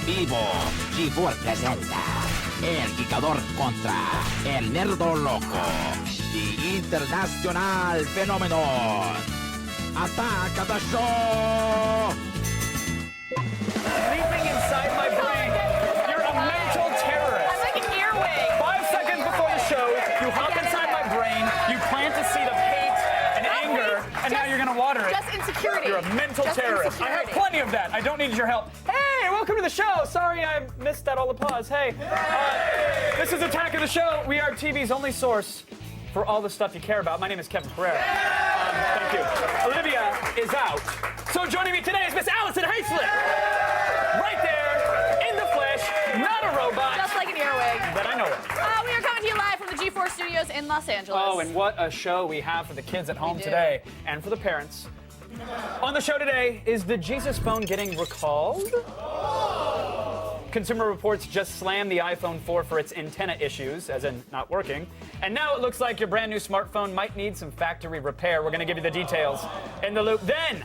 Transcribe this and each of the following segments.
vivo, G4 presenta El Picador contra El Nerdo Loco, The International Phenomenon. Ataca the show! Leaping inside my brain. You're a mental terrorist. I'm like an earwig. 5 seconds before the show, you hop inside my brain, you plant a seed of hate and anger, and now you're gonna water it. Just insecurity. You're a mental terrorist. I have plenty of that. I don't need your help. Hey, welcome to the show. Sorry I missed that all applause. Hey, this is Attack of the Show. We are TV's only source for all the stuff you care about. My name is Kevin Pereira. Thank you. Olivia is out. So joining me today is Miss Allison Heislip. Right there, in the flesh, not a robot. Just like an earwig. But I know it. We are coming to you live from the G4 studios in Los Angeles. Oh, and what a show we have for the kids at home today, and for the parents. On the show today, is the Jesus phone getting recalled? Consumer Reports just slammed the iPhone 4 for its antenna issues, as in not working. And now it looks like your brand new smartphone might need some factory repair. We're going to give you the details in the loop. Then,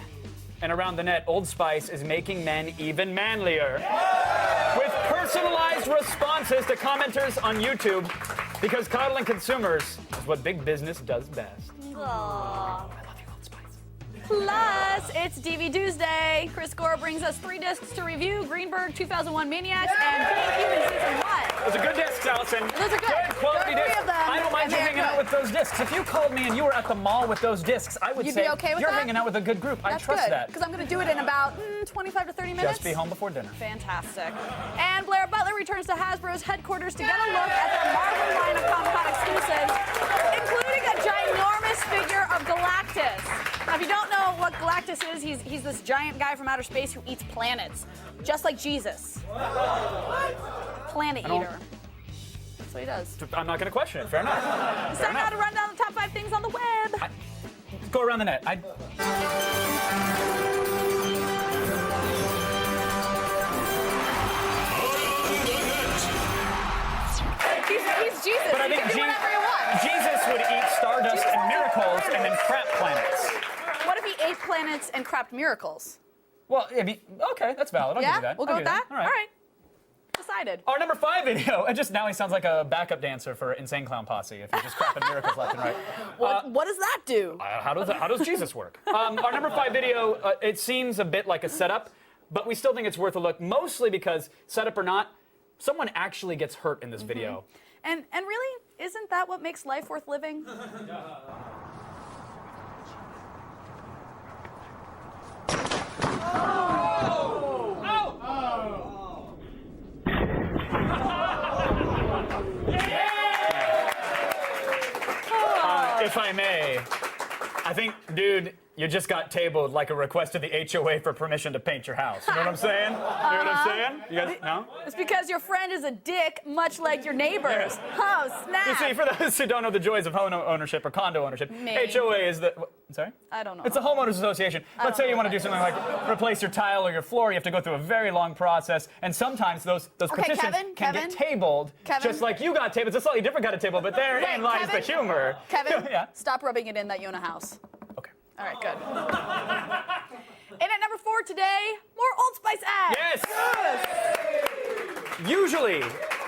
and around the net, Old Spice is making men even manlier. With personalized responses to commenters on YouTube, because coddling consumers is what big business does best. Aww. I love you, Old Spice. Plus, it's DV Tuesday. Chris Gore brings us 3 discs to review: Greenberg, 2001 Maniacs, and Being Human Season 1. Those are good discs, Allison. Those are good. Good quality There are 3 discs. of them, I don't mind and you they're hanging out good. with those discs. If you called me and you were at the mall with those discs, I would You'd say be okay with you're that? hanging out with a good group. I That's trust good, that. because I'm going to do it in about 25 to 30 minutes. Just be home before dinner. Fantastic. And Blair Butler returns to Hasbro's headquarters to get a look at their Marvel line of Comic-Con exclusives, including a ginormous figure of Galactus. Now, if you don't know what Galactus is, he's this giant guy from outer space who eats planets, just like Jesus. Planet eater. That's what he does. I'm not going to question it. Fair enough. It's time now to run down the top 5 things on the web. Go around the net. He's Jesus. But I He think can do whatever he wants. Jesus would eat stardust and miracles and then crap planets. What if he ate planets and crapped miracles? Well, okay, that's valid. I'll give you that. We'll go I'll with give that? you All right. Decided. Our number 5 video, and just now he sounds like a backup dancer for Insane Clown Posse if you're just crapping miracles left and right. What does that do? How does Jesus work? Our number 5 video, it seems a bit like a setup, but we still think it's worth a look, mostly because, setup or not, someone actually gets hurt in this video. And really, isn't that what makes life worth living? If I may, I think, dude, you just got tabled like a request to the HOA for permission to paint your house. You know what I'm saying? You know what I'm saying? You guys, no? It's because your friend is a dick, much like your neighbors. Oh, snap. You see, for those who don't know the joys of home ownership or condo ownership, HOA is the... Sorry? I don't know. It's a homeowners association. Let's say you want to do something like replace your tile or your floor. You have to go through a very long process, and sometimes those petitions Kevin, can get tabled, just like you got tabled. It's a slightly different kind of table, but therein lies the humor. Kevin, Yeah. stop rubbing it in that you own a house. Okay. All right, good. And at number 4 today, more Old Spice ads. Yes!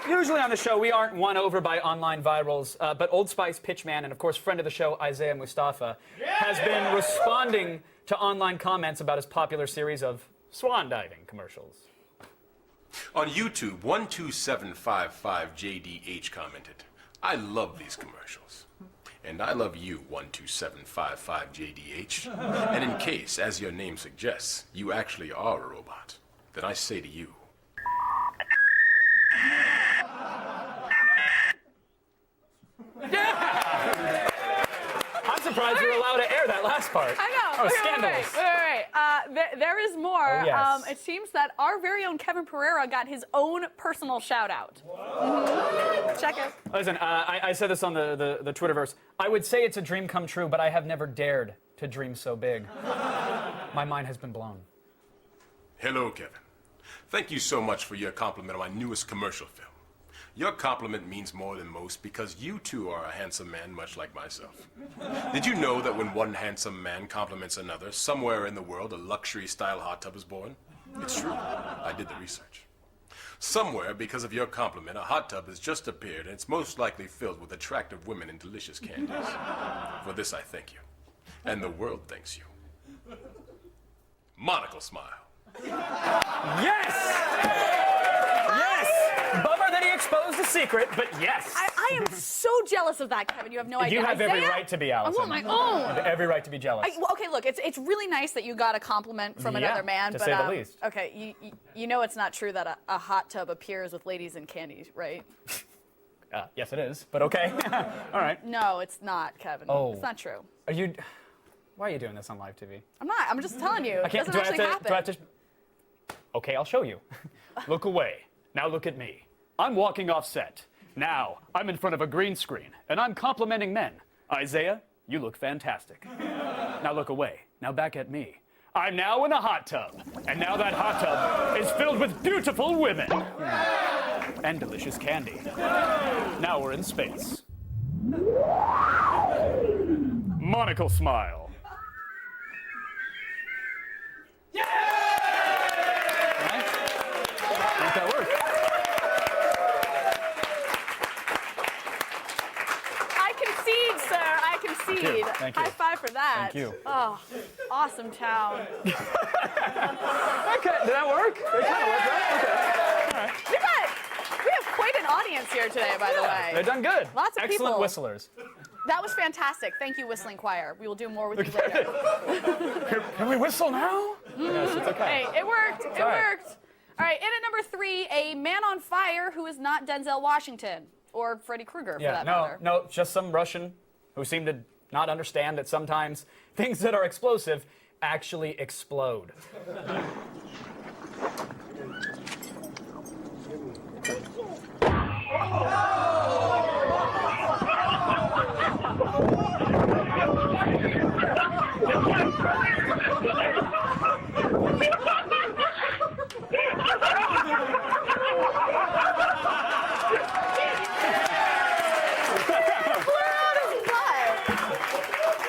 Usually on the show, we aren't won over by online virals, but Old Spice pitchman and, of course, friend of the show, Isaiah Mustafa, has been responding to online comments about his popular series of swan diving commercials. On YouTube, 12755JDH commented, "I love these commercials. And I love you, 12755JDH. And in case, as your name suggests, you actually are a robot, then I say to you..." I'm surprised we were allowed to air that last part. I know. Oh, Wait. scandalous. There is more. Oh, yes. It seems that our very own Kevin Pereira got his own personal shout-out. Check it. Listen, I said this on the Twitterverse. I would say it's a dream come true, but I have never dared to dream so big. My mind has been blown. Hello, Kevin. Thank you so much for your compliment on my newest commercial film. Your compliment means more than most because you too are a handsome man, much like myself. Did you know that when one handsome man compliments another, somewhere in the world a luxury-style hot tub is born? It's true. I did the research. Somewhere, because of your compliment, a hot tub has just appeared, and it's most likely filled with attractive women and delicious candies. For this, I thank you. And the world thanks you. Monocle smile. Yes! Yes! Bummer that he exposed the secret, but yes. I am so jealous of that, Kevin. You have no idea. You have every Isaiah? right to be, Allison. I want my own. You have every right to be jealous. Well, okay, look, it's really nice that you got a compliment from another man, to but say the least. okay, you know it's not true that a hot tub appears with ladies and candy, right? Yes, it is, but okay. All right. No, it's not, Kevin. Oh. It's not true. Why are you doing this on live TV? I'm not. I'm just telling you. I can't. It doesn't actually happen. Do I have to? Okay, I'll show you. Look away. Now look at me. I'm walking off set. Now I'm in front of a green screen, and I'm complimenting men. Isaiah, you look fantastic. Now look away. Now back at me. I'm now in a hot tub, and now that hot tub is filled with beautiful women and delicious candy. Now we're in space. Monocle smile. Yeah! Right? I think that worked. I concede, sir. I concede. Thank you. High five for that. Thank you. Oh, awesome town. Okay, did that work? It kind of worked, right? Okay. All right. We have quite an audience here today, by the way. They've done good. Lots of Excellent people. whistlers. That was fantastic. Thank you, Whistling Choir. We will do more with you later. Can we whistle now? Yes, it's okay. Hey, it worked. It all right. worked. All right, in at number 3, a man on fire who is not Denzel Washington or Freddy Krueger, for that matter. No, just some Russian who seemed to not understand that sometimes things that are explosive actually explode.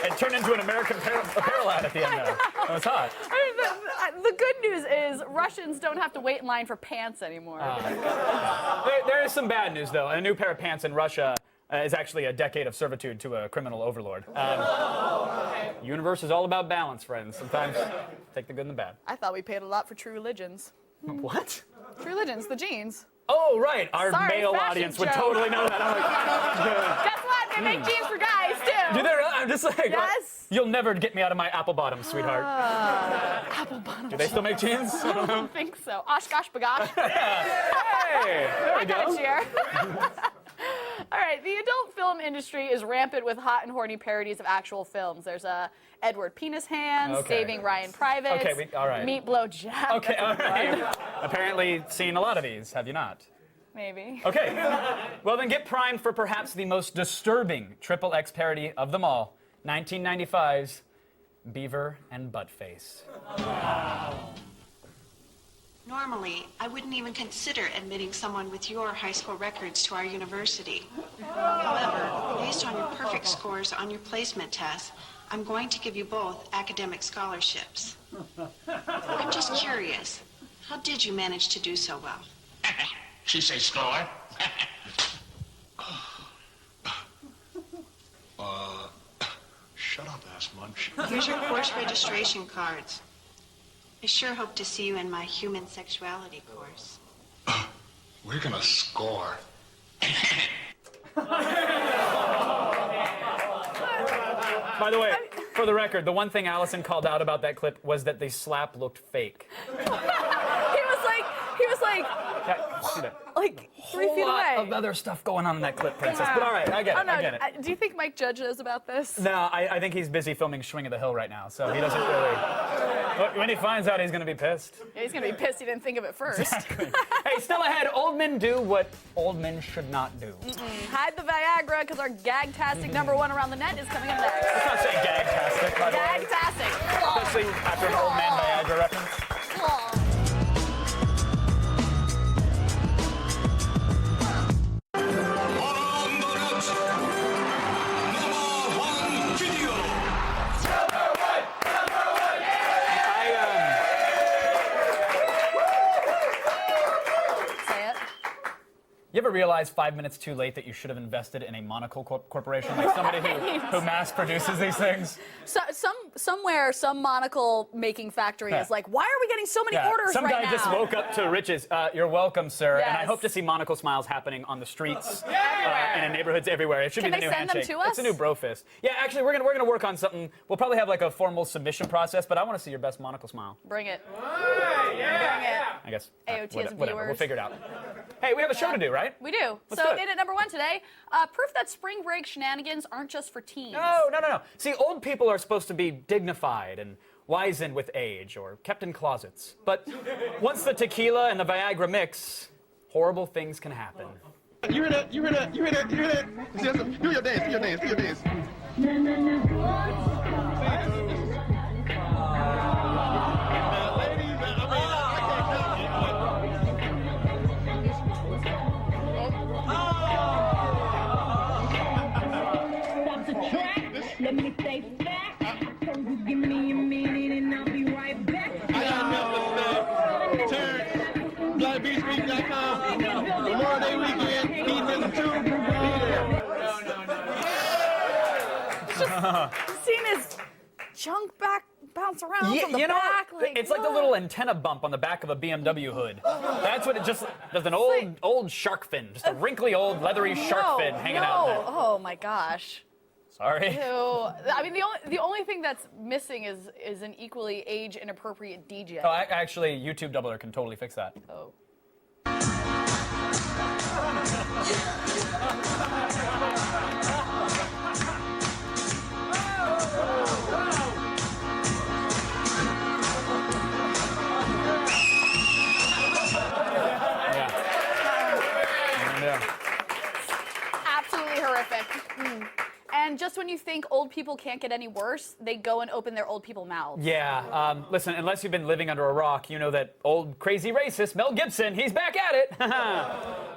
It turned into an American Apparel ad at the end there. That was hot. The good news is Russians don't have to wait in line for pants anymore. There is some bad news, though. A new pair of pants in Russia is actually a decade of servitude to a criminal overlord. Universe is all about balance, friends. Sometimes take the good and the bad. I thought we paid a lot for True Religions. What? True Religions, the jeans. Oh, right. Our Sorry, male fashion audience would joke. totally know that. I'm like, Guess what? They make jeans for guys, too. do they really? I'm just like, Yes. You'll never get me out of my apple bottoms, sweetheart. Apple bottom. Do they still make jeans? I don't think so. Oshkosh bagosh. Hey, there we I got go. a cheer. All right, the adult film industry is rampant with hot and horny parodies of actual films. There's Edward Penis Hands, Okay. Saving Ryan Privates, Okay, all right. Meat Blow Jack. Okay, That's all a good one. right. Apparently seen a lot of these, have you not? Maybe. Okay. Well, then get primed for perhaps the most disturbing XXX parody of them all, 1995's Beaver and Buttface. Normally, I wouldn't even consider admitting someone with your high school records to our university. However, based on your perfect scores on your placement tests, I'm going to give you both academic scholarships. I'm just curious, how did you manage to do so well? She say score. Shut up, ass munch. Here's your course registration cards. I sure hope to see you in my human sexuality course. We're gonna score. By the way, for the record, the one thing Allison called out about that clip was that the slap looked fake. He was like, Yeah, see that? like 3 feet A lot away. of other stuff going on in that clip, Princess. But all right, I get it. Oh, no, I get it. do you think Mike Judge knows about this? No, I think he's busy filming Swing of the Hill right now, so he doesn't really. When he finds out, he's going to be pissed. Yeah, he's gonna be pissed he didn't think of it first. Hey, still ahead, old men do what old men should not do. Hide the Viagra, because our gag-tastic #1 around the net is coming up next. Let's not say gag-tastic, by the way. Gag-tastic. Especially after an old man Viagra reference. You ever realize 5 minutes too late that you should have invested in a monocle corporation, like somebody who mass produces these things? So, somewhere, some monocle making factory is like, why are we getting so many orders Some right now? guy just woke up to riches. You're welcome, sir. Yes. And I hope to see monocle smiles happening on the streets and in neighborhoods everywhere. It should Can be the they new send them handshake. to us? It's a new bro fist. Yeah, actually, we're gonna work on something. We'll probably have like a formal submission process, but I want to see your best monocle smile. Bring it. I guess. AOT as whatever. We'll viewers. figure it out. Hey, we have a show to do, right? We do. Let's So do it. in at number 1 today, proof that spring break shenanigans aren't just for teens. No. See, old people are supposed to be dignified and wizened with age or kept in closets. But once the tequila and the Viagra mix, horrible things can happen. You hear that? Do your dance. Let me stay back. Told you give me a minute and I'll be right back. I got nothing to say. Turn BlackBeachSpeak.com. Memorial Day weekend. Evening 2. Just seeing his junk bounce around from the you know, back. it's like the little antenna bump on the back of a BMW hood. That's what it just does. An old shark fin, just a wrinkly old leathery shark fin hanging out there. Oh my gosh. Sorry. Ew. I mean, the only thing that's missing is an equally age inappropriate DJ. Oh, actually, YouTube Doubler can totally fix that. Oh. Yeah. Absolutely horrific. And just when you think old people can't get any worse, they go and open their old people mouths. Yeah, listen, unless you've been living under a rock, you know that old crazy racist Mel Gibson, he's back at it.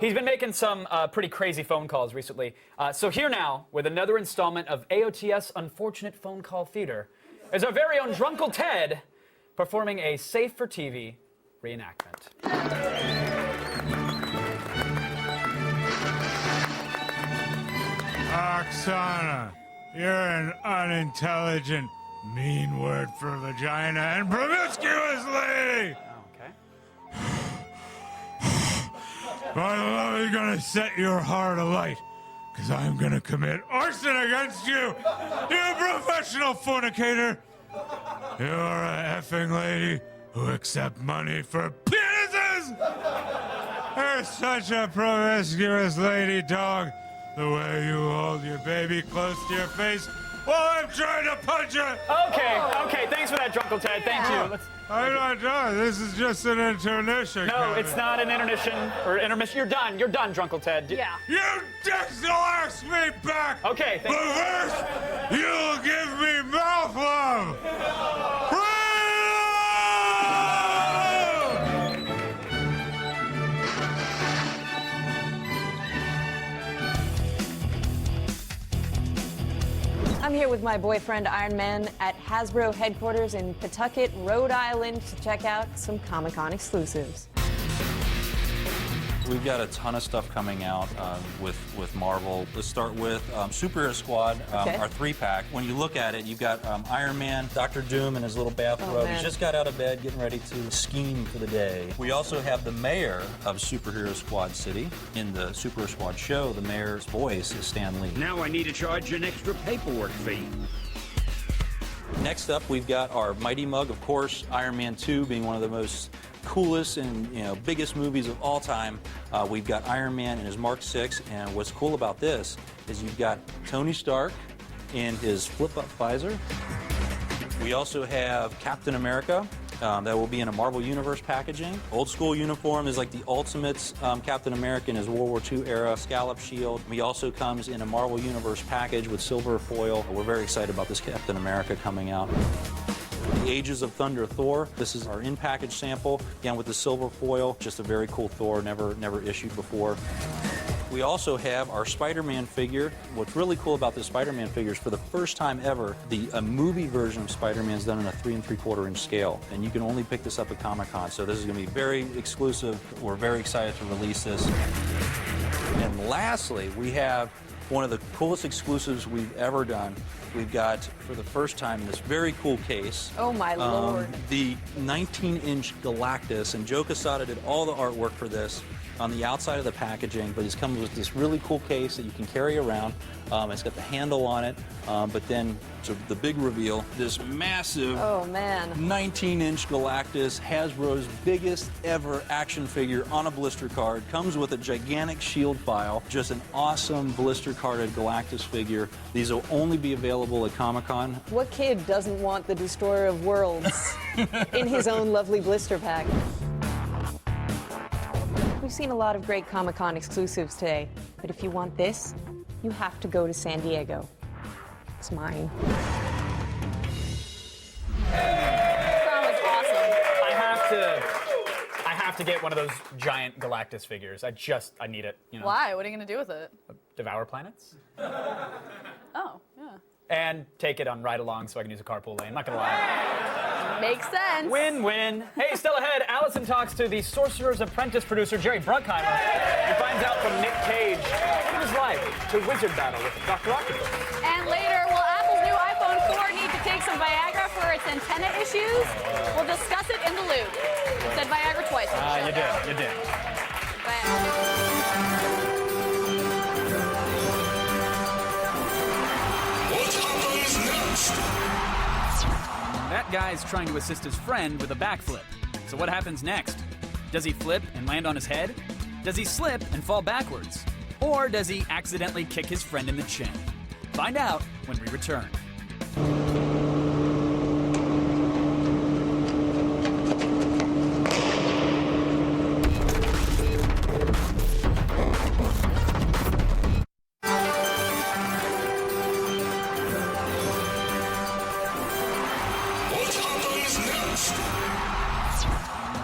He's been making some pretty crazy phone calls recently. So here now, with another installment of AOTS Unfortunate Phone Call Theater, is our very own Drunkle Ted performing a safe-for-TV reenactment. Oksana, you're an unintelligent, mean word for vagina and promiscuous lady! Okay. My love is gonna set your heart alight, because I'm gonna commit arson against you, you professional fornicator! You're a effing lady who accepts money for penises! You're such a promiscuous lady, dog. The way you hold your baby close to your face while I'm trying to punch it. Okay, thanks for that, Drunkle Ted. Thank you. I'm not done. This is just an intermission. No, Kevin. it's not an intermission or intermission. You're done, Drunkle Ted. Yeah. You dicks will ask me back. Okay, thank But you. first, you'll give me mouth love. I'm here with my boyfriend Iron Man at Hasbro headquarters in Pawtucket, Rhode Island to check out some Comic-Con exclusives. We've got a ton of stuff coming out with Marvel. Let's start with Superhero Squad, our 3-pack. When you look at it, you've got Iron Man, Dr. Doom in his little bathrobe. He just got out of bed, getting ready to scheme for the day. We also have the mayor of Superhero Squad City. In the Superhero Squad show, the mayor's voice is Stan Lee. Now I need to charge an extra paperwork fee. Next up, we've got our Mighty Mug, of course, Iron Man 2 being one of the most coolest and biggest movies of all time. We've got Iron Man in his Mark 6, and what's cool about this is you've got Tony Stark in his flip-up visor. We also have Captain America. That will be in a Marvel Universe packaging. Old school uniform is like the ultimate Captain America in his World War II era scallop shield. He also comes in a Marvel Universe package with silver foil. We're very excited about this Captain America coming out. The Ages of Thunder Thor. This is our in-package sample, again with the silver foil. Just a very cool Thor, never issued before. We also have our Spider-Man figure. What's really cool about this Spider-Man figure is for the first time ever, the movie version of Spider-Man is done in a 3 3/4 inch scale. And you can only pick this up at Comic-Con. So this is going to be very exclusive. We're very excited to release this. And lastly, we have one of the coolest exclusives we've ever done. We've got, for the first time, this very cool case. Oh, my Lord. The 19-inch Galactus, and Joe Quesada did all the artwork for this on the outside of the packaging, but he's come with this really cool case that you can carry around. It's got the handle on it, but then, so the big reveal, this massive 19-inch Galactus, Hasbro's biggest ever action figure on a blister card, comes with a gigantic shield file, just an awesome blister carded Galactus figure. These will only be available at Comic-Con. What kid doesn't want the Destroyer of Worlds in his own lovely blister pack? We've seen a lot of great Comic-Con exclusives today, but if you want this, you have to go to San Diego. It's mine. That was awesome. I have to get one of those giant Galactus figures. I need it. You know. Why? What are you going to do with it? Devour planets. Oh, yeah. And take it on ride-along so I can use a carpool lane. Not gonna lie. Makes sense. Win-win. Hey, still ahead, Allison talks to the Sorcerer's Apprentice producer, Jerry Bruckheimer. He finds out from Nick Cage what it was like to wizard battle with Dr. Octopus. And later, will Apple's new iPhone 4 need to take some Viagra for its antenna issues? We'll discuss it in the loop. Said Viagra twice. You did. That guy's trying to assist his friend with a backflip. So what happens next? Does he flip and land on his head? Does he slip and fall backwards? Or does he accidentally kick his friend in the chin? Find out when we return.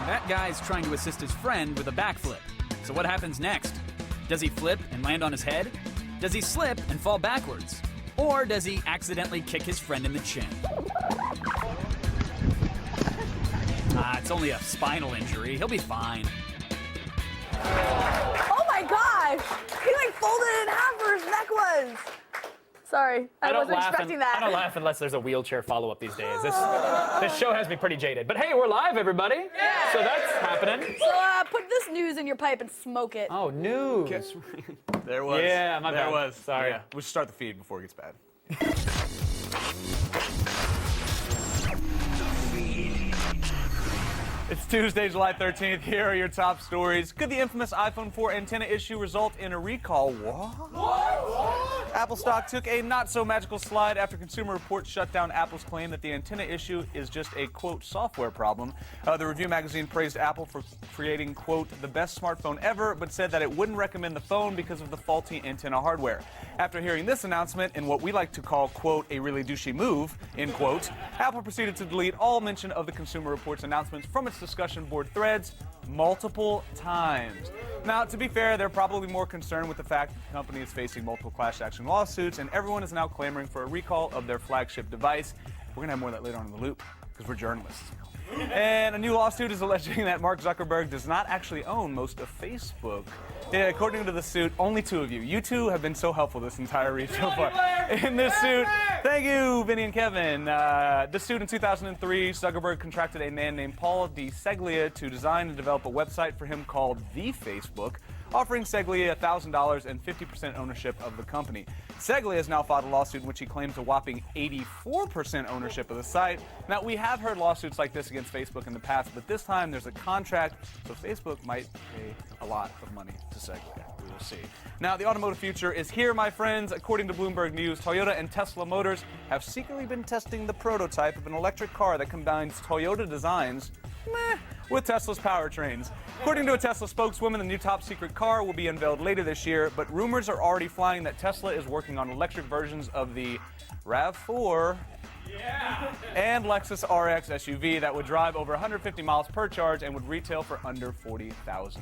That guy's trying to assist his friend with a backflip. So what happens next? Does he flip and land on his head? Does he slip and fall backwards? Or does he accidentally kick his friend in the chin? It's only a spinal injury. He'll be fine. Oh my gosh! He like folded it in half where his neck was. Sorry, I wasn't expecting that. I don't laugh unless there's a wheelchair follow-up these days. This show has me pretty jaded. But hey, we're live, everybody. Yeah. So that's happening. So put this news in your pipe and smoke it. Oh, news. There was. Yeah, my bad. There was. Sorry. Yeah. We'll start the feed before it gets bad. It's Tuesday, July 13th. Here are your top stories. Could the infamous iPhone 4 antenna issue result in a recall? What? Apple stock took a not-so-magical slide after Consumer Reports shut down Apple's claim that the antenna issue is just a, quote, software problem. The review magazine praised Apple for creating, quote, the best smartphone ever, but said that it wouldn't recommend the phone because of the faulty antenna hardware. After hearing this announcement, in what we like to call, quote, a really douchey move, end quote, Apple proceeded to delete all mention of the Consumer Reports announcements from its discussion board threads multiple times. Now, to be fair, they're probably more concerned with the fact that the company is facing multiple class action lawsuits, and everyone is now clamoring for a recall of their flagship device. We're going to have more of that later on in the loop, because we're journalists. And a new lawsuit is alleging that Mark Zuckerberg does not actually own most of Facebook. Yeah, according to the suit, only two of you. You two have been so helpful this entire read so far. In this suit, thank you, Vinny and Kevin. This suit in 2003, Zuckerberg contracted a man named Paul D. Seglia to design and develop a website for him called The Facebook, offering Seglia $1,000 and 50% ownership of the company. Seglia has now filed a lawsuit in which he claims a whopping 84% ownership of the site. Now, we have heard lawsuits like this against Facebook in the past, but this time there's a contract, so Facebook might pay a lot of money to Seglia. We will see. Now, the automotive future is here, my friends. According to Bloomberg News, Toyota and Tesla Motors have secretly been testing the prototype of an electric car that combines Toyota designs with Tesla's powertrains. According to a Tesla spokeswoman, the new top-secret car will be unveiled later this year, but rumors are already flying that Tesla is working on electric versions of the RAV4 and Lexus RX SUV that would drive over 150 miles per charge and would retail for under $40,000.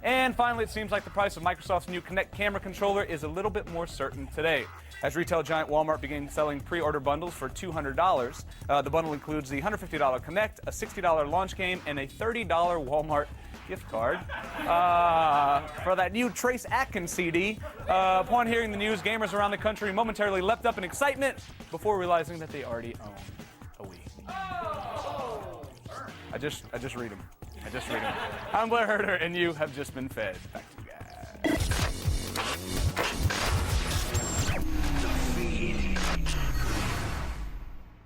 And finally, it seems like the price of Microsoft's new Kinect camera controller is a little bit more certain today. As retail giant Walmart began selling pre-order bundles for $200, the bundle includes the $150 Kinect, a $60 launch game, and a $30 Walmart gift card for that new Trace Atkins CD. Upon hearing the news, gamers around the country momentarily leapt up in excitement before realizing that they already own a Wii. I just read them. I just read them. I'm Blair Herter, and you have just been fed. Back to you guys.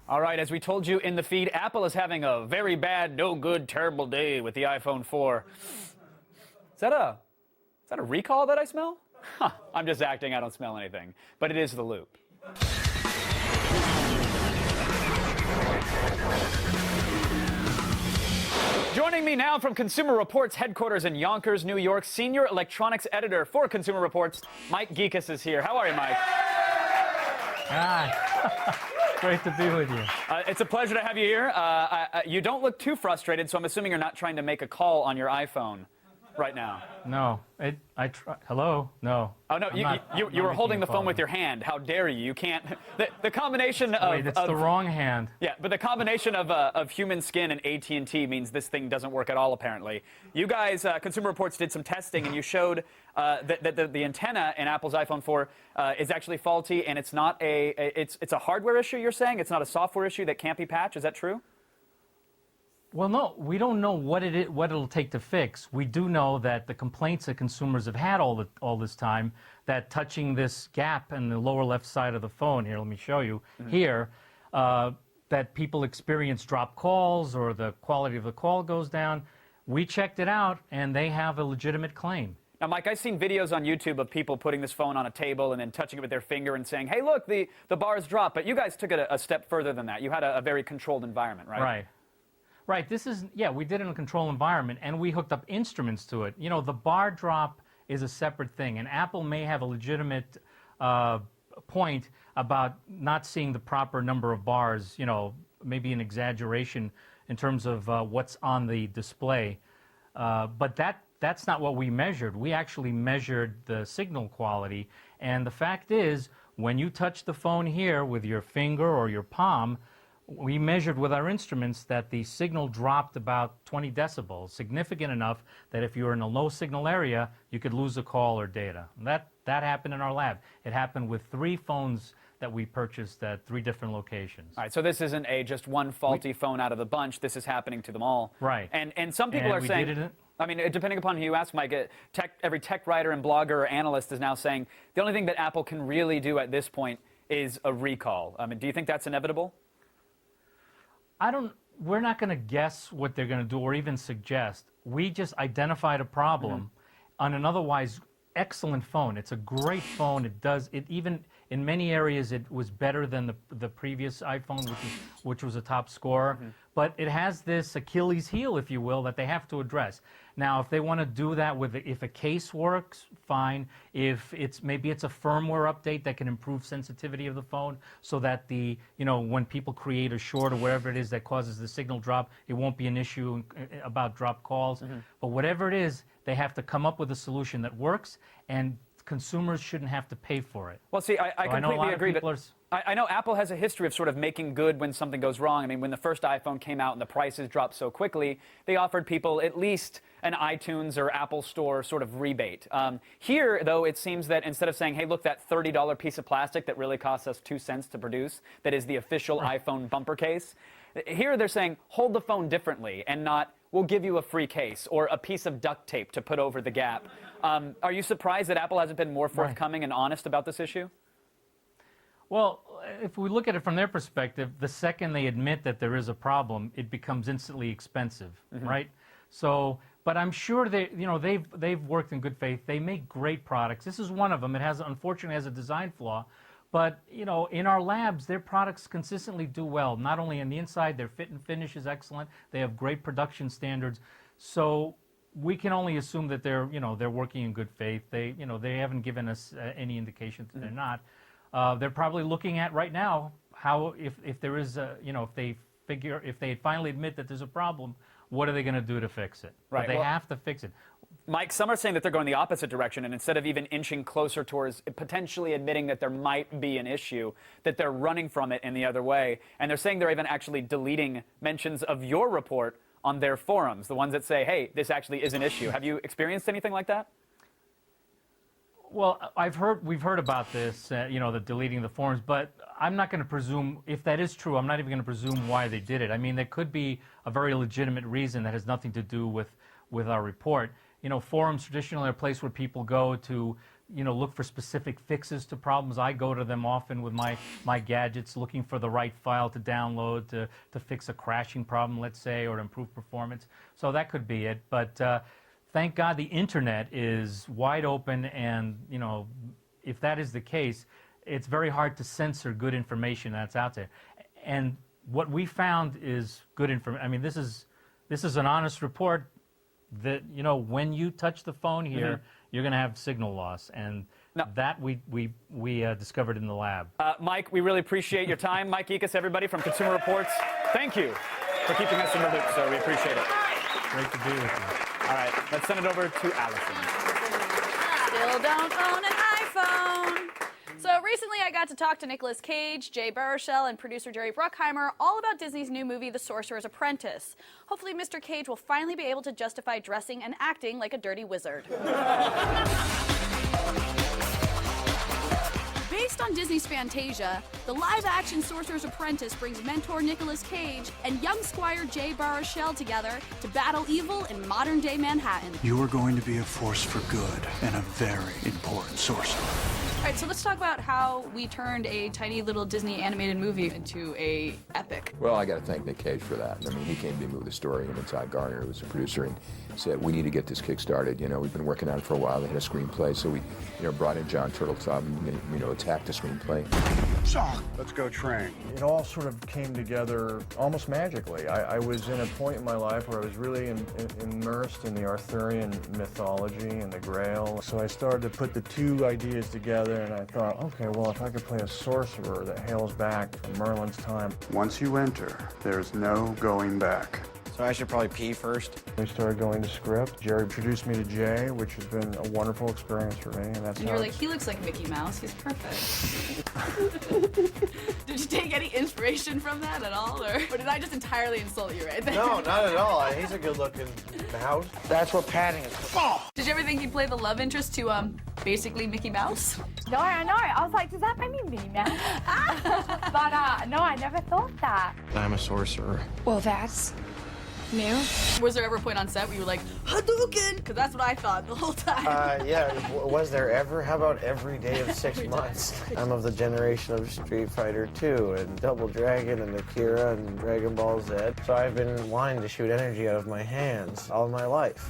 All right, as we told you in the feed, Apple is having a very bad, no good, terrible day with the iPhone 4. Is that a recall that I smell? Huh, I'm just acting, I don't smell anything. But it is the loop. Joining me now from Consumer Reports headquarters in Yonkers, New York, senior electronics editor for Consumer Reports, Mike Geekus is here. How are you, Mike? Hi. Great to be with you. It's a pleasure to have you here. You don't look too frustrated, so I'm assuming you're not trying to make a call on your iPhone right now. No. Hello? No. Oh, no, you were holding the phone with your hand. How dare you? You can't. The combination of... Wait, it's the wrong hand. Yeah, but the combination of human skin and AT&T means this thing doesn't work at all, apparently. You guys, Consumer Reports, did some testing, and you showed that the antenna in Apple's iPhone 4 is actually faulty, and it's not it's a hardware issue, you're saying? It's not a software issue that can't be patched? Is that true? Well, no, we don't know what it'll take to fix. We do know that the complaints that consumers have had all this time, that touching this gap in the lower left side of the phone, here, let me show you, here, that people experience drop calls or the quality of the call goes down. We checked it out, and they have a legitimate claim. Now, Mike, I've seen videos on YouTube of people putting this phone on a table and then touching it with their finger and saying, hey, look, the bars drop. But you guys took it a step further than that. You had a very controlled environment, right? Right. Right, we did it in a controlled environment, and we hooked up instruments to it. You know, the bar drop is a separate thing, and Apple may have a legitimate point about not seeing the proper number of bars, you know, maybe an exaggeration in terms of what's on the display. But that's not what we measured. We actually measured the signal quality, and the fact is, when you touch the phone here with your finger or your palm, we measured with our instruments that the signal dropped about 20 decibels, significant enough that if you were in a low signal area, you could lose a call or data. And that happened in our lab. It happened with 3 phones that we purchased at 3 different locations. All right, so this isn't just one faulty phone out of the bunch. This is happening to them all. Right. And some people are saying, I mean, depending upon who you ask, Mike, every tech writer and blogger or analyst is now saying the only thing that Apple can really do at this point is a recall. I mean, do you think that's inevitable? We're not going to guess what they're going to do or even suggest. We just identified a problem on an otherwise excellent phone. It's a great phone. Even in many areas, it was better than the previous iPhone, which was a top scorer. But it has this Achilles heel, if you will, that they have to address. Now, if they want to do that if a case works, fine. If maybe it's a firmware update that can improve sensitivity of the phone so that when people create a short or whatever it is that causes the signal drop, it won't be an issue about drop calls. But whatever it is, they have to come up with a solution that works, and consumers shouldn't have to pay for it. Well, see, I completely agree. I know Apple has a history of sort of making good when something goes wrong. I mean, when the first iPhone came out and the prices dropped so quickly, they offered people at least an iTunes or Apple Store sort of rebate. Here, though, it seems that instead of saying, hey, look, that $30 piece of plastic that really costs us 2 cents to produce, that is the official iPhone bumper case, here they're saying, hold the phone differently and not, we'll give you a free case or a piece of duct tape to put over the gap. Are you surprised that Apple hasn't been more forthcoming and honest about this issue? Well, if we look at it from their perspective, the second they admit that there is a problem, it becomes instantly expensive, right? So, but I'm sure they've worked in good faith. They make great products. This is one of them. It unfortunately has a design flaw, but in our labs, their products consistently do well. Not only on the inside, their fit and finish is excellent. They have great production standards. So we can only assume that they're working in good faith. They haven't given us any indication that they're not. They're probably looking at right now how if there is if they finally admit that there's a problem, what are they going to do to fix it? Right. But they have to fix it. Mike, some are saying that they're going the opposite direction, and instead of even inching closer towards potentially admitting that there might be an issue, that they're running from it in the other way. And they're saying they're even actually deleting mentions of your report on their forums, the ones that say, hey, this actually is an issue. Have you experienced anything like that? Well, we've heard about this, the deleting the forums, but I'm not going to presume, if that is true, I'm not even going to presume why they did it. I mean, there could be a very legitimate reason that has nothing to do with our report. Forums traditionally are a place where people go to, look for specific fixes to problems. I go to them often with my gadgets, looking for the right file to download to fix a crashing problem, let's say, or improve performance. So that could be it. But thank God the internet is wide open, and if that is the case, it's very hard to censor good information that's out there. And what we found is good information. I mean, this is an honest report that when you touch the phone here, you're going to have signal loss, and that we discovered in the lab. Mike, we really appreciate your time. Mike Ickes, everybody from Consumer Reports, thank you for keeping us in the loop, sir. We appreciate it. Great to be with you. All right, let's send it over to Allison. Still don't own an iPhone. So recently I got to talk to Nicolas Cage, Jay Baruchel, and producer Jerry Bruckheimer all about Disney's new movie, The Sorcerer's Apprentice. Hopefully Mr. Cage will finally be able to justify dressing and acting like a dirty wizard. Based on Disney's Fantasia, the live-action Sorcerer's Apprentice brings mentor Nicolas Cage and young squire Jay Baruchel together to battle evil in modern-day Manhattan. You are going to be a force for good and a very important sorcerer. All right, so let's talk about how we turned a tiny little Disney animated movie into a epic. Well, I got to thank Nick Cage for that. I mean, he came to me with a story, and Todd Garner, who was the producer, and said, we need to get this kick-started. We've been working on it for a while. They had a screenplay, so we, brought in John Turteltaub and, attacked the screenplay. Shock. Let's go train. It all sort of came together almost magically. I was in a point in my life where I was really immersed in the Arthurian mythology and the Grail. So I started to put the two ideas together, and I thought, okay, well, if I could play a sorcerer that hails back from Merlin's time. Once you enter, there's no going back. So I should probably pee first. We started going to script. Jerry introduced me to Jay, which has been a wonderful experience for me. And you're like, he looks like Mickey Mouse. He's perfect. Did you take any inspiration from that at all? Or did I just entirely insult you right there? No, not at all. He's a good-looking mouse. That's what patting is for. Did you ever think he'd play the love interest to, basically Mickey Mouse? No, I know. I was like, does that make me Minnie Mouse? But, no, I never thought that. I'm a sorcerer. Well, that's new. Was there ever a point on set where you were like, Hadouken? Because that's what I thought the whole time. Yeah, was there ever? How about every day of 6 months? I'm of the generation of Street Fighter 2 and Double Dragon and Akira and Dragon Ball Z. So I've been wanting to shoot energy out of my hands all my life.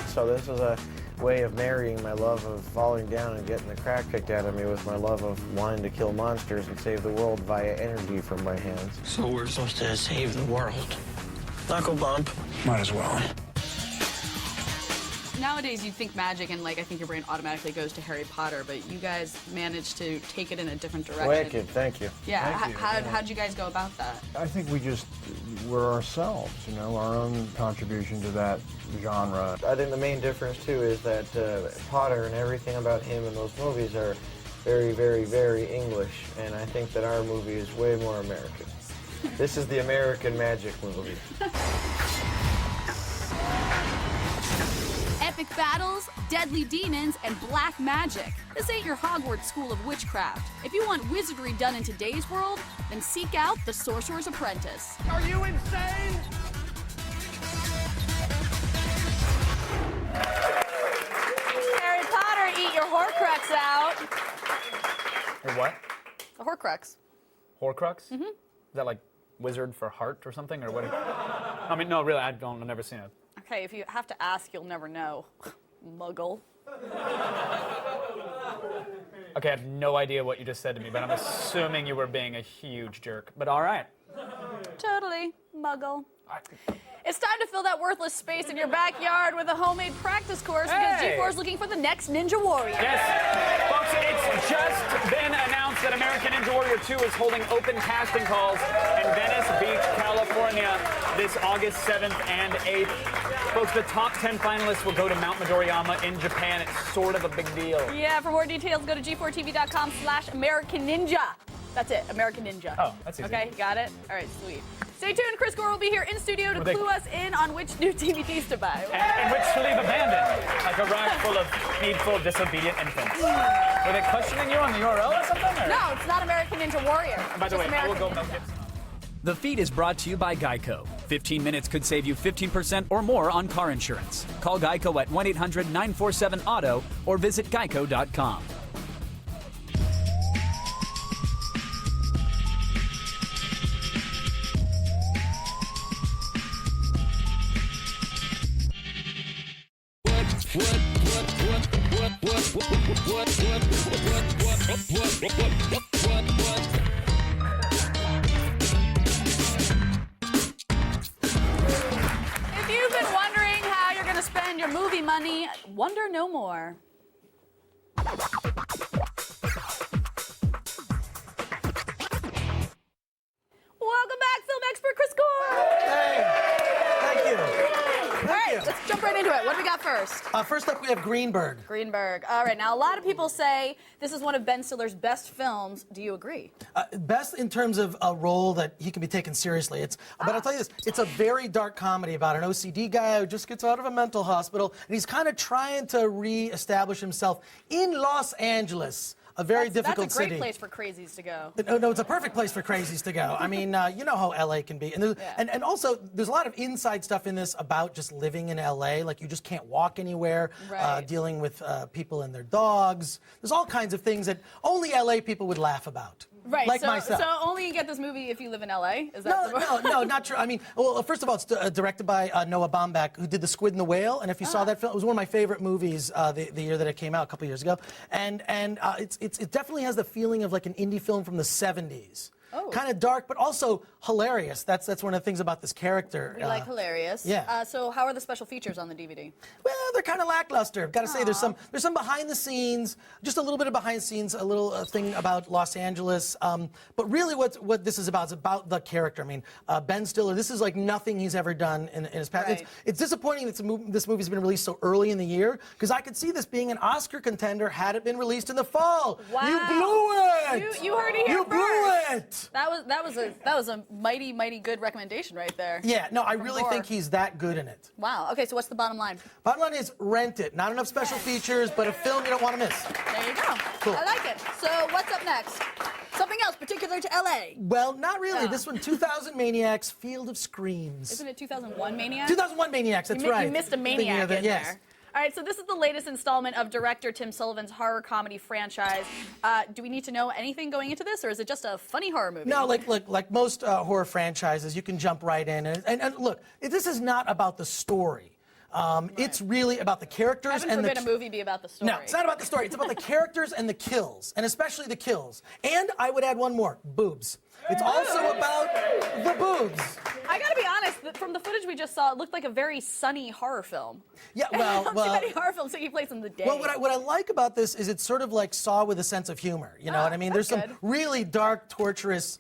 So this was a way of marrying my love of falling down and getting the crap kicked out of me with my love of wanting to kill monsters and save the world via energy from my hands. So we're supposed to save the world. Knuckle bump. Might as well. Nowadays, you think magic, and I think your brain automatically goes to Harry Potter, but you guys managed to take it in a different direction. Wicked, thank you. Yeah, how'd you guys go about that? I think we just were ourselves, our own contribution to that genre. I think the main difference, too, is that Potter and everything about him in those movies are very, very, very English, and I think that our movie is way more American. This is the American magic movie. Epic battles, deadly demons, and black magic. This ain't your Hogwarts school of witchcraft. If you want wizardry done in today's world, then seek out The Sorcerer's Apprentice. Are you insane? Harry Potter, eat your Horcrux out. Hey, what? The Horcrux. Horcrux? Mm-hmm. Is that like wizard for heart or something, or what? I mean, no, really, I've never seen it. Okay, if you have to ask, you'll never know. Muggle. Okay, I have no idea what you just said to me, but I'm assuming you were being a huge jerk. But all right. Totally. Muggle. It's time to fill that worthless space in your backyard with a homemade practice course because G4 is looking for the next Ninja Warrior. Yes. Folks, it's just been announced that American Ninja Warrior 2 is holding open casting calls in Venice Beach, California. California this August 7th and 8th. Folks, the top 10 finalists will go to Mount Midoriyama in Japan. It's sort of a big deal. Yeah, for more details, go to g4tv.com/American Ninja. That's it, American Ninja. Oh, that's easy. Okay, got it? All right, sweet. Stay tuned. Chris Gore will be here in studio to clue us in on which new DVDs to buy. And which to leave abandoned, like a rack full of needful, disobedient infants. Were they questioning you on the URL or something? Or? No, it's not American Ninja Warrior. By the way, I will go milk it. The feed is brought to you by Geico. 15 minutes could save you 15% or more on car insurance. Call Geico at 1-800-947-AUTO or visit geico.com. If you've been wondering how you're going to spend your movie money, wonder no more. Welcome back, film expert Chris Gore. Hey, thank you. All right, let's jump right into it. What do we got first? First up, we have Greenberg. Greenberg. All right, now a lot of people say this is one of Ben Stiller's best films. Do you agree? Best in terms of a role that he can be taken seriously. But I'll tell you this, it's a very dark comedy about an OCD guy who just gets out of a mental hospital, and he's kind of trying to re-establish himself in Los Angeles. A very difficult That's a great city. place for crazies to go. No, it's a perfect place for crazies to go. I mean, you know how LA can be. And also, there's a lot of inside stuff in this about just living in LA. Like, you just can't walk anywhere, Right. dealing with people and their dogs. There's all kinds of things that only LA people would laugh about. Right, Like so, myself. so only you get this movie if you live in LA? Is that No, not true. I mean, well, first of all, it's directed by Noah Baumbach, who did The Squid and the Whale. And if you saw that film, it was one of my favorite movies the year that it came out, a couple years ago. And it definitely has the feeling of like an indie film from the 70s. Oh. Kind of dark, but also hilarious. That's one of the things about this character. We like hilarious. Yeah. So how are the special features on the DVD? Well, they're kind of lackluster. Got to say, there's some behind the scenes, just a little bit of behind the scenes, a little thing about Los Angeles. But really, what this is about the character. I mean, Ben Stiller. This is like nothing he's ever done in his past. Right. It's disappointing that this movie's been released so early in the year, because I could see this being an Oscar contender had it been released in the fall. Wow. You blew it. You heard it here You blew it. That was a mighty good recommendation right there. Yeah, no, I From really Gore. think he's that good in it. Wow. Okay, so what's the bottom line? Bottom line is rent it. Not enough special features, but a film you don't want to miss. There you go. Cool. I like it. So what's up next? Something else particular to LA. Well, not really. This one, 2000 Maniacs, Field of Screams. Isn't it 2001 Maniacs? 2001 Maniacs, that's right. You missed a Maniac in yes. there. All right, so this is the latest installment of director Tim Sullivan's horror comedy franchise. Do we need to know anything going into this, or is it just a funny horror movie? No, like most horror franchises, you can jump right in. And look, this is not about the story. It's really about the characters Heaven and forbid a movie be about the story. No, it's not about the story. It's about the characters and the kills, and especially the kills. And I would add one more, boobs. It's also about the boobs. I gotta be honest, from the footage we just saw, it looked like a very sunny horror film. Yeah, well, I don't see many horror films taking place in the day. Well, what I like about this is it's sort of like Saw with a sense of humor. You know what I mean? There's some really dark, torturous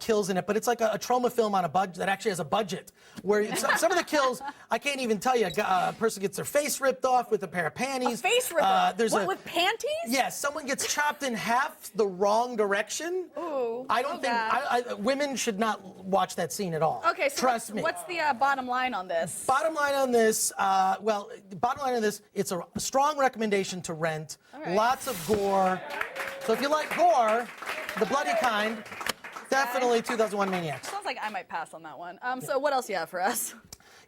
kills in it, but it's like a trauma film on a budget that actually has a budget. Where some of the kills, I can't even tell you. A person gets their face ripped off with a pair of panties. A face rip off? There's with panties? Yes, someone gets chopped in half the wrong direction. Ooh. I don't think women should not watch that scene at all. Okay, so trust me. What's the bottom line on this? Bottom line on this, it's a strong recommendation to rent. right. Lots of gore. So if you like gore, the bloody kind, definitely 2001 Maniacs. Sounds like I might pass on that one. So what else do you have for us?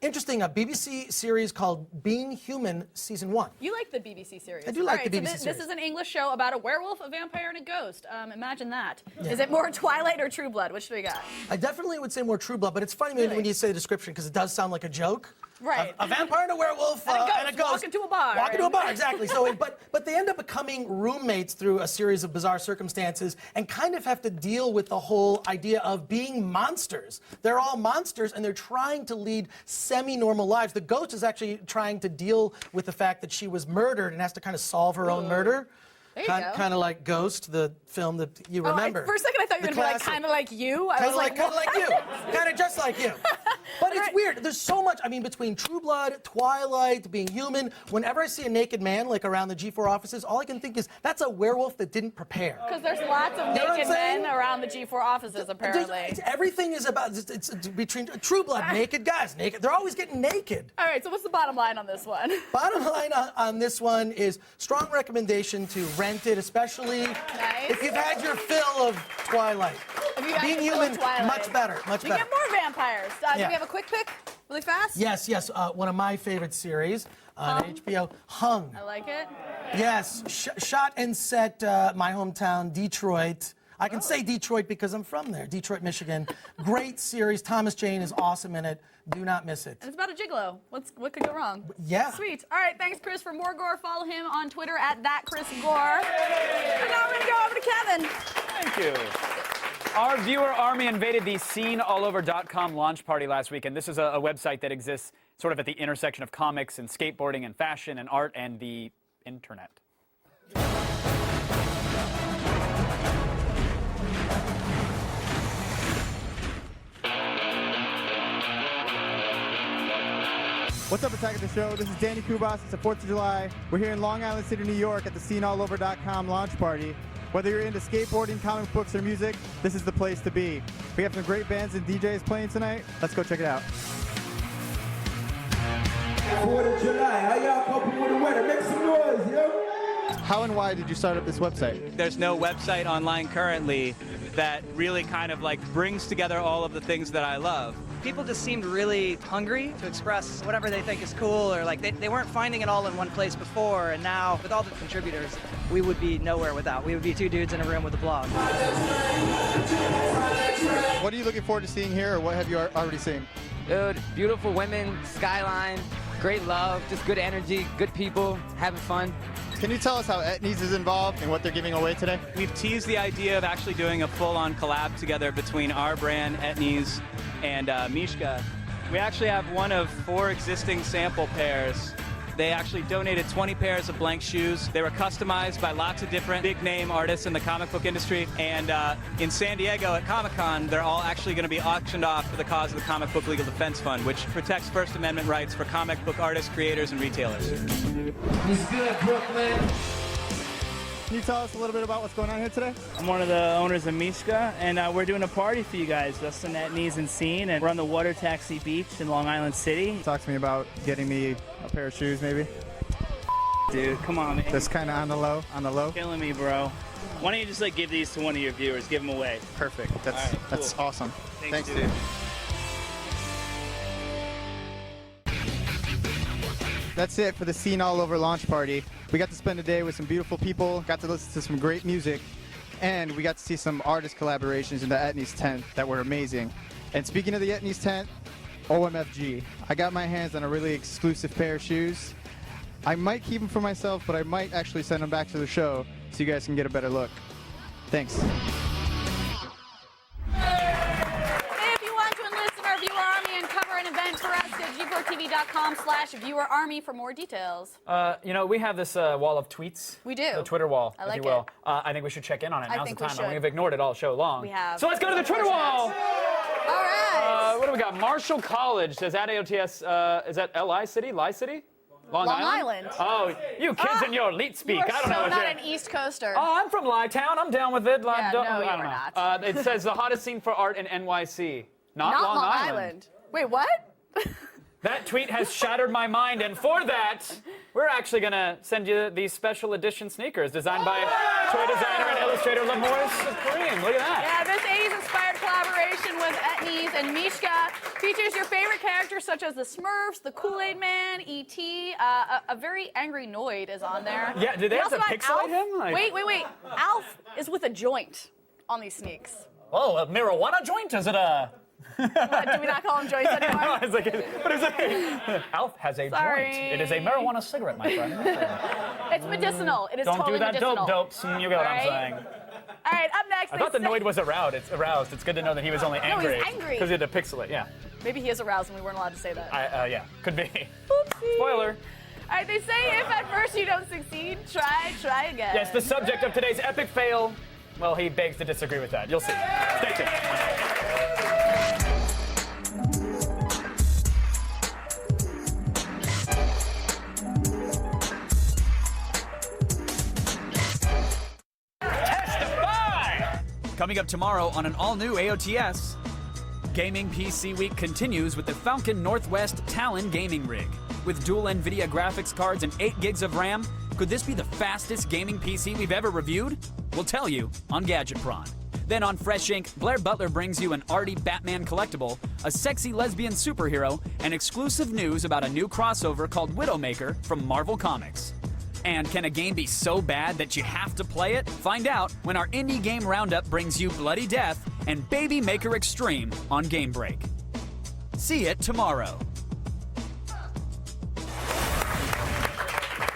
Interesting, a BBC series called Being Human, Season 1. You like the BBC series. I do like All right, the BBC so series. This is an English show about a werewolf, a vampire, and a ghost. Imagine that. Yeah. Is it more Twilight or True Blood? Which do we got? I definitely would say more True Blood, but it's funny when you say the description because it does sound like a joke. Right. A vampire and a werewolf and a ghost walk into a bar. Walk into a bar, exactly. So, but they end up becoming roommates through a series of bizarre circumstances and kind of have to deal with the whole idea of being monsters. They're all monsters and they're trying to lead semi-normal lives. The ghost is actually trying to deal with the fact that she was murdered and has to kind of solve her own murder. There you go. Kind of like Ghost, the film that you remember. For a second, I thought you were going to be like, kind of like you. I was like, kind of like you. Kind of just like you. But it's weird. There's so much. I mean, between True Blood, Twilight, Being Human, whenever I see a naked man like around the G4 offices, all I can think is that's a werewolf that didn't prepare. Because there's lots of naked men around the G4 offices, apparently. Everything is about, it's between True Blood, naked guys, naked. They're always getting naked. All right, so what's the bottom line on this one? Bottom line on this one is strong recommendation to rent it, especially if you've had your fill of Twilight. Being Human, much better, much you better. get more vampires. Do we have a quick pick, really fast? Yes. One of my favorite series on HBO, Hung. I like it. Yes, shot and set my hometown, Detroit. I can say Detroit because I'm from there, Detroit, Michigan. Great series. Thomas Jane is awesome in it. Do not miss it. And it's about a gigolo. What could go wrong? Yeah. Sweet. All right, thanks, Chris. For more gore, follow him on Twitter at @ChrisGore. And now we're going to go over to Kevin. Thank you. Our viewer army invaded the sceneallover.com launch party last week, and this is a website that exists sort of at the intersection of comics and skateboarding and fashion and art and the internet. What's up, Attack of the Show? This is Danny Kubas. It's the 4th of July. We're here in Long Island City, New York at the sceneallover.com launch party. Whether you're into skateboarding, comic books, or music, this is the place to be. We have some great bands and DJs playing tonight. Let's go check it out. 4th of July, how y'all coping with the weather? Make some noise, yo! How and why did you start up this website? There's no website online currently that really kind of like brings together all of the things that I love. People just seemed really hungry to express whatever they think is cool, or like they weren't finding it all in one place before, and now with all the contributors, we would be nowhere without. We would be two dudes in a room with a blog. What are you looking forward to seeing here, or what have you already seen? Dude, beautiful women, skyline, great love, just good energy, good people, having fun. Can you tell us how Etnies is involved and what they're giving away today? We've teased the idea of actually doing a full-on collab together between our brand, Etnies, and Mishka. We actually have one of 4 existing sample pairs. They actually donated 20 pairs of blank shoes. They were customized by lots of different big-name artists in the comic book industry. And in San Diego at Comic-Con, they're all actually going to be auctioned off for the cause of the Comic Book Legal Defense Fund, which protects First Amendment rights for comic book artists, creators, and retailers. What's good, Brooklyn? Can you tell us a little bit about what's going on here today? I'm one of the owners of Mishka, and we're doing a party for you guys. That's the Etnies and Scene, and we're on the Water Taxi Beach in Long Island City. Talk to me about getting me a pair of shoes, maybe. Dude, come on, man. Just kind of on the low. Killing me, bro. Why don't you just give these to one of your viewers? Give them away. Perfect. That's awesome. Thanks, dude. That's it for the Scene All Over launch party. We got to spend a day with some beautiful people, got to listen to some great music, and we got to see some artist collaborations in the Etnies tent that were amazing. And speaking of the Etnies tent, OMFG. I got my hands on a really exclusive pair of shoes. I might keep them for myself, but I might actually send them back to the show so you guys can get a better look. Thanks. If you want to enlist in our viewer army and cover an event for us, go to g4tv.com/viewerarmy for more details. We have this wall of tweets. We do. The Twitter wall, I like if you will. it. I think we should check in on it. I Now's think the we time. should. We've ignored it all show long. We have. So let's go to the Twitter wall. All right. What do we got? Marshall College says at AOTS, is that LI City? Lie City? Long Island? Oh, you kids in your elite speak. You are I don't know so what not you're... an East Coaster. Oh, I'm from Lie Town. I'm down with it. Yeah, no, you I are don't know. not. It says the hottest scene for art in NYC. Not Long Island. Wait, what? That tweet has shattered my mind, and for that, we're actually going to send you these special edition sneakers designed by toy designer and illustrator Lamorris Supreme. Look at that. Yeah, this 80s-inspired collaboration with Etnies and Mishka features your favorite characters such as the Smurfs, the Kool-Aid Man, E.T., a very angry Noid is on there. Yeah, did they have to pixelate him? Wait. Alf is with a joint on these sneaks. Oh, a marijuana joint? Is it a... What, do we not call them joints anymore? No, it's like, Alf has a Sorry. joint. It is a marijuana cigarette, my friend. It's medicinal. It is Don't totally do that medicinal. dopes. You get what I'm saying. All right, up next. I thought the Noid was aroused. It's aroused. It's good to know that he was only angry. No, he's angry. Because he had to pixel it, yeah. Maybe he is aroused and we weren't allowed to say that. Yeah, could be. Oopsie. Spoiler. All right, they say if at first you don't succeed, try again. Yes, the subject of today's epic fail, well, he begs to disagree with that. You'll see. Stay tuned. Coming up tomorrow on an all-new AOTS, Gaming PC Week continues with the Falcon Northwest Talon gaming rig. With dual NVIDIA graphics cards and 8 gigs of RAM, could this be the fastest gaming PC we've ever reviewed? We'll tell you on Gadget Prawn. Then on Fresh Ink, Blair Butler brings you an arty Batman collectible, a sexy lesbian superhero, and exclusive news about a new crossover called Widowmaker from Marvel Comics. And can a game be so bad that you have to play it? Find out when our Indie Game Roundup brings you Bloody Death and Baby Maker Extreme on Game Break. See it tomorrow.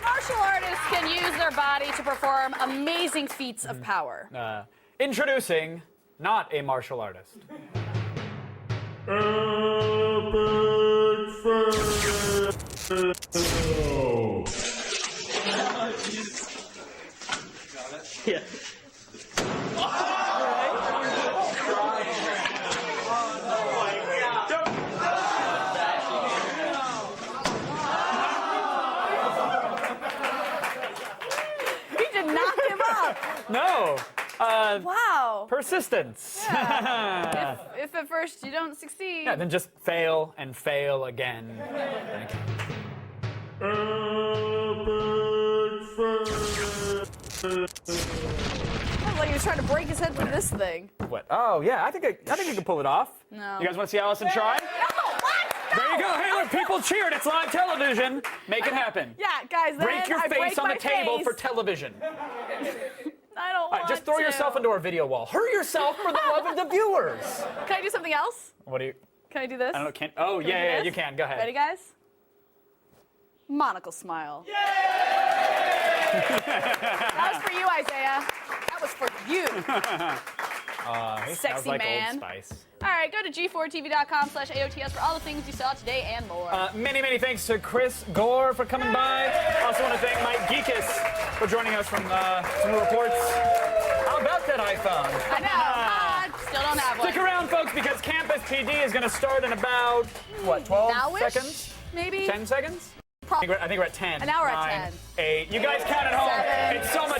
Martial artists can use their body to perform amazing feats of power. Introducing not a martial artist. Yeah. He did not give up. No. Wow. Persistence. Yeah. if at first you don't succeed. Yeah, then just fail and fail again. Sounds like he was trying to break his head through this thing. What? Oh yeah, I think you can pull it off. No. You guys want to see Allison try? No, what? No. There you go. Hey, look, people cheered. It's live television. Make it happen. Yeah, guys. Then Break your I face break on the my table face. for television. I don't All right, want just throw to. yourself into a video wall. Hurt yourself for the love of the viewers. Can I do something else? What do you? Can I do this? I don't know. Can oh Can I do yeah, this? you can. Go ahead. Ready, guys? Monocle smile. That was for you, Isaiah. That was for you. He Sexy sounds like man. Old Spice. All right, go to g4tv.com/AOTS for all the things you saw today and more. Many thanks to Chris Gore for coming by. Also want to thank Mike Geekus for joining us from some new reports. How about that iPhone? I know. Still don't have one. Stick around, folks, because Campus PD is going to start in about, what, 12 Now-ish? seconds? Maybe? 10 seconds? I think we're at 10. An hour at 9, 10. 8. You guys count at home. 7, It's so much